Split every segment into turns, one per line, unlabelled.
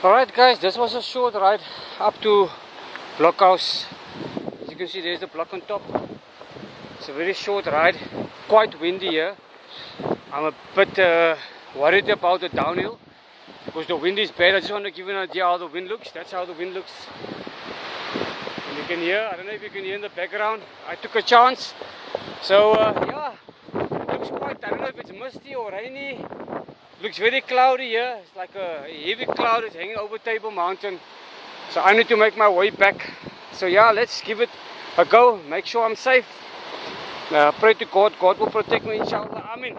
Alright guys, this was a short ride up to Blockhouse. As you can see, there's the block on top. It's a very short ride, quite windy here. I'm a bit worried about the downhill because the wind is bad. I just want to give you an idea how the wind looks. That's how the wind looks. And you can hear, I don't know if you can hear in the background, I took a chance. So yeah, it looks quite, I don't know if it's misty or rainy. Looks very cloudy here. It's like a heavy cloud is hanging over Table Mountain. So I need to make my way back. So yeah, let's give it a go. Make sure I'm safe. Pray to God. God will protect me, inshallah. Amen.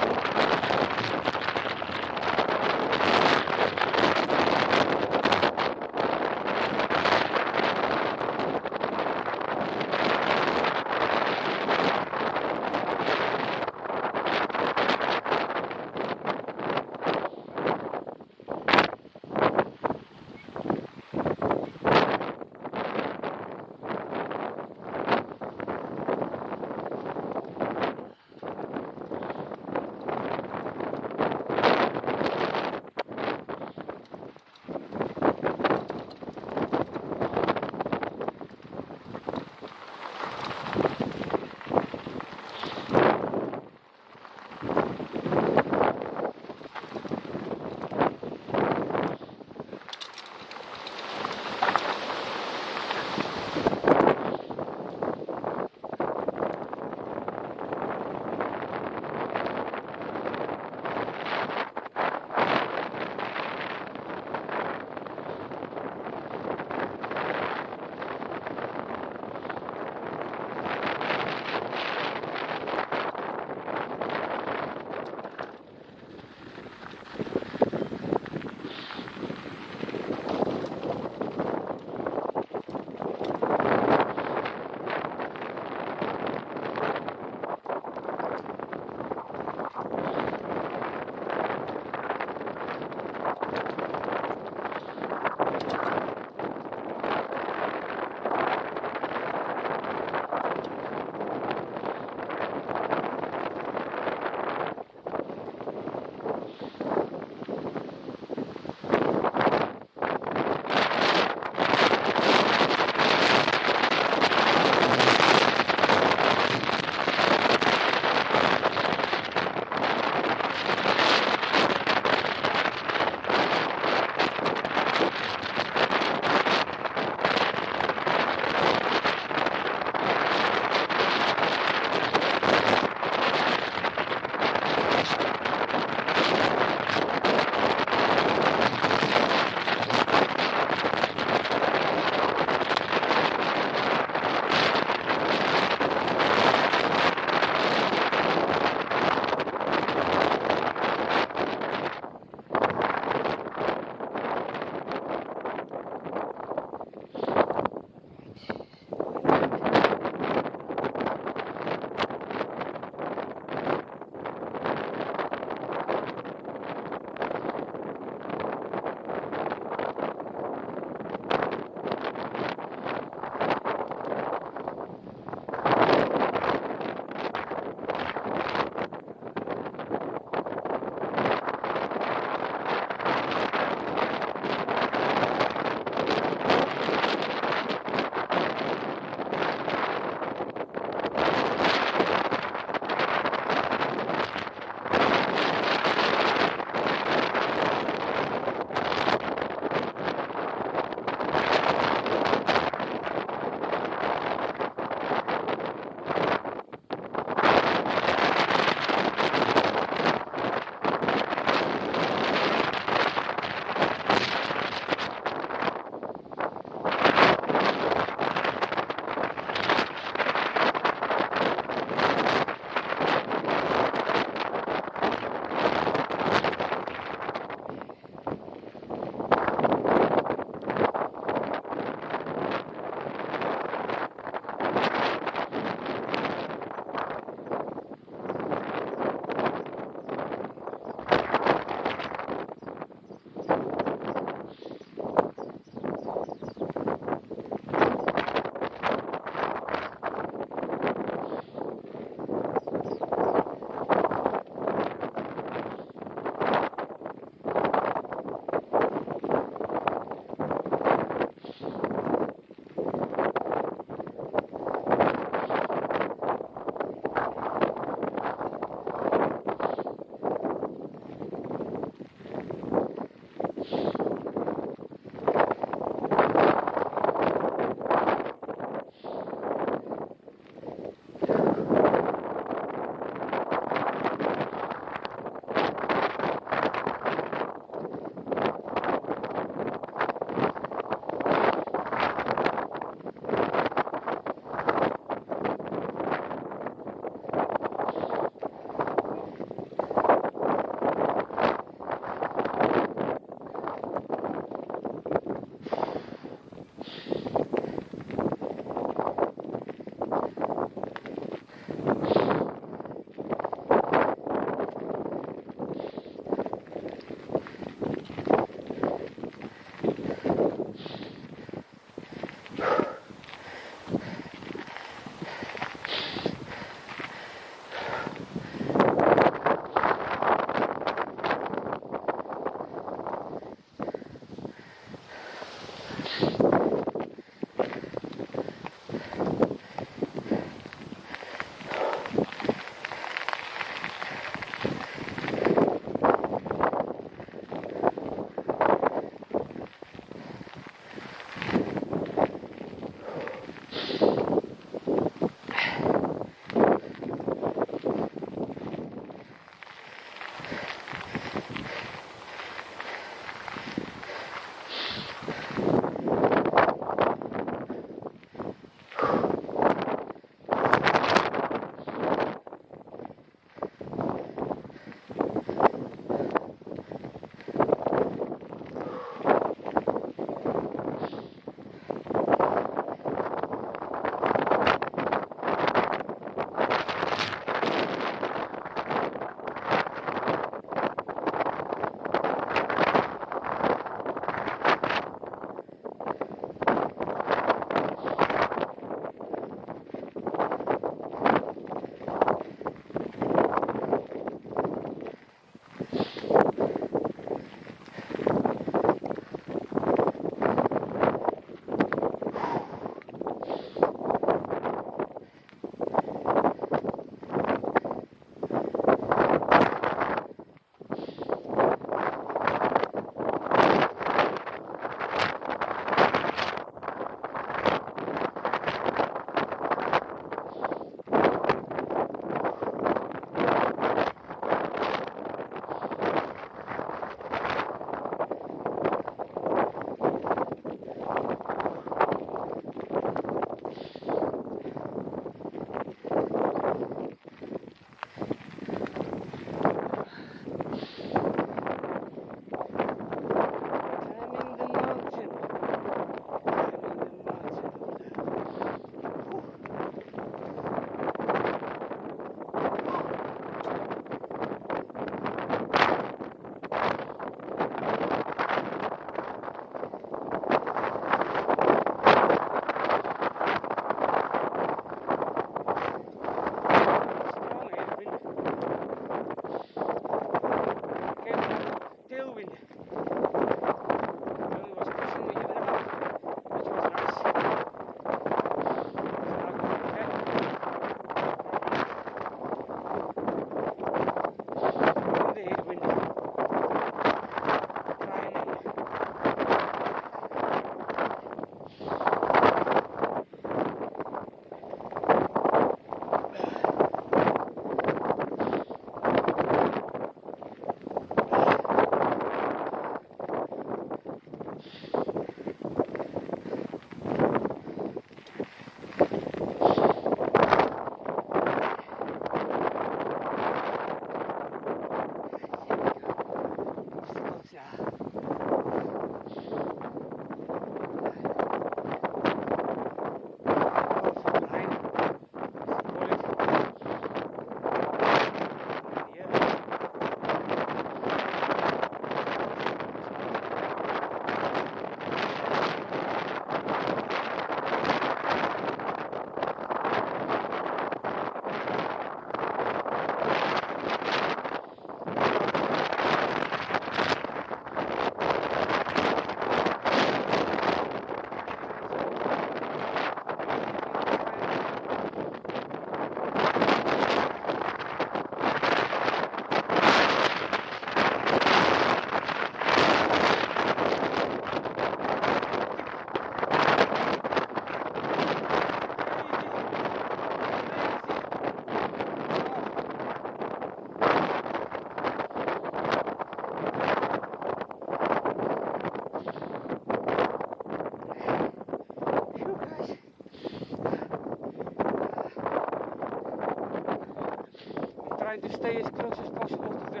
to stay as close as possible to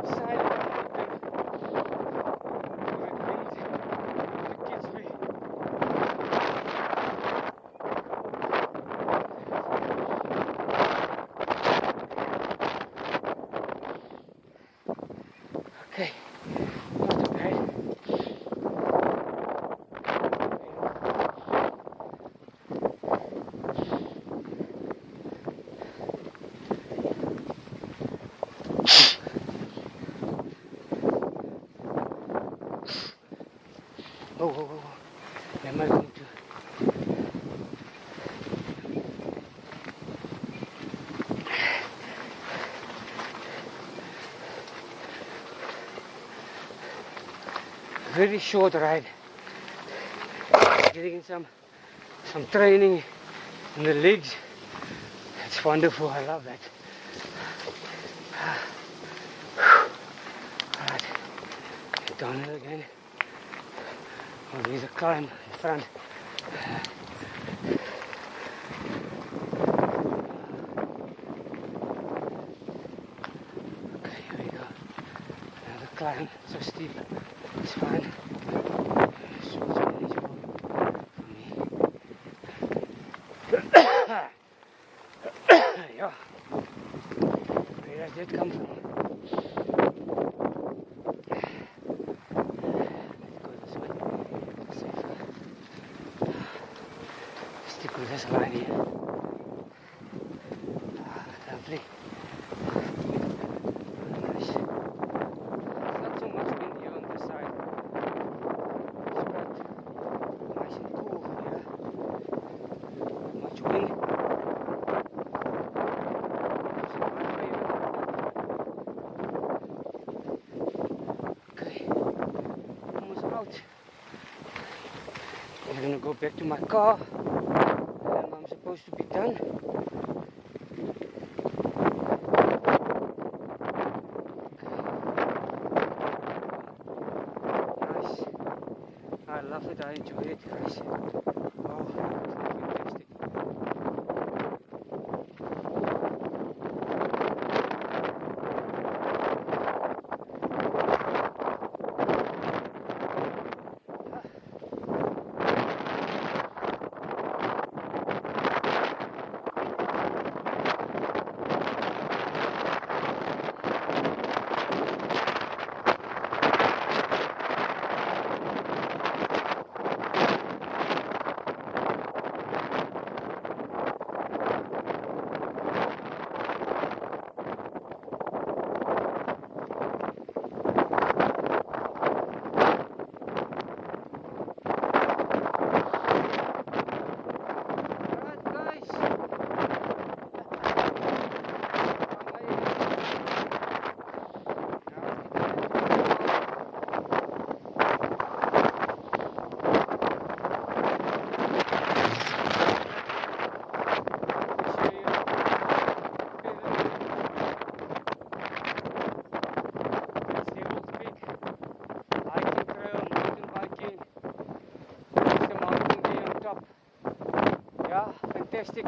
the side of the kids be. Okay, not too bad. Oh. Am I going to? Very short ride. Getting some training in the legs. It's wonderful. I love that. Alright, downhill again. Oh, there's a climb in front. Okay, here we go. Another climb, so steep. It's fine. So manageable for me. Yeah. Where does that come from? Stick with this line here. Lovely. Nice. It's not so much wind here on this side. It's quite nice and cool here. Much wind. Okay. Almost out. I'm gonna go back to my car. I'm supposed to be done. Nice. I love it. I enjoy it, guys. Oh, fantastic. Yeah, fantastic.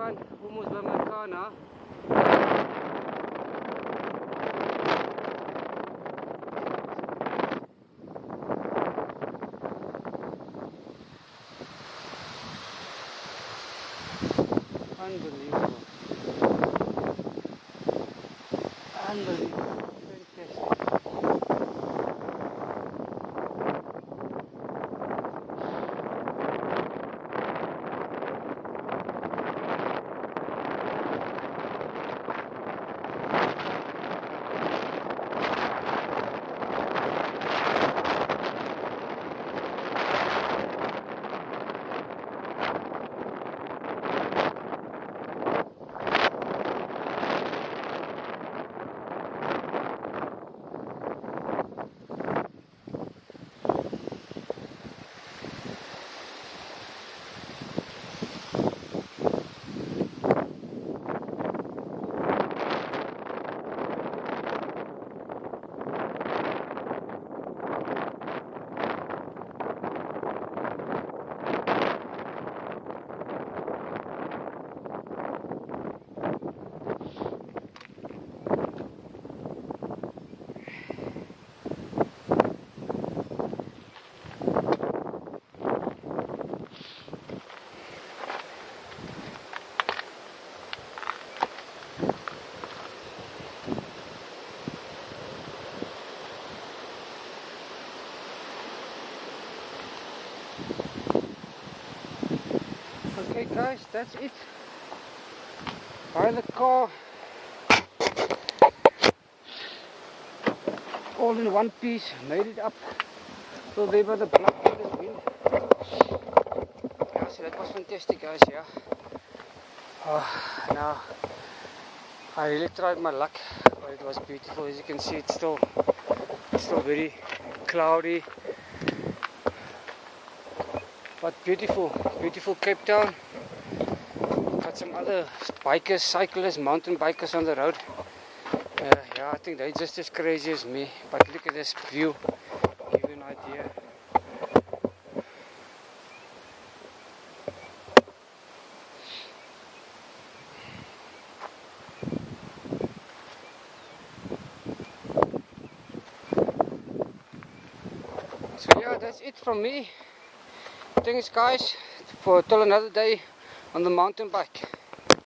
around, almost by my car now. Unbelievable. Unbelievable. Fantastic. Okay guys, that's it. By the car, all in one piece, made it up. So there by the block of this wind. Yeah, so that was fantastic guys, yeah. Now, I really tried my luck, but it was beautiful. As you can see, it's still very cloudy. But beautiful, beautiful Cape Town. Got some other bikers, cyclists, mountain bikers on the road. Yeah, I think they're just as crazy as me. But look at this view, give you an idea. So yeah, that's it from me. Thanks guys, for till another day on the mountain bike.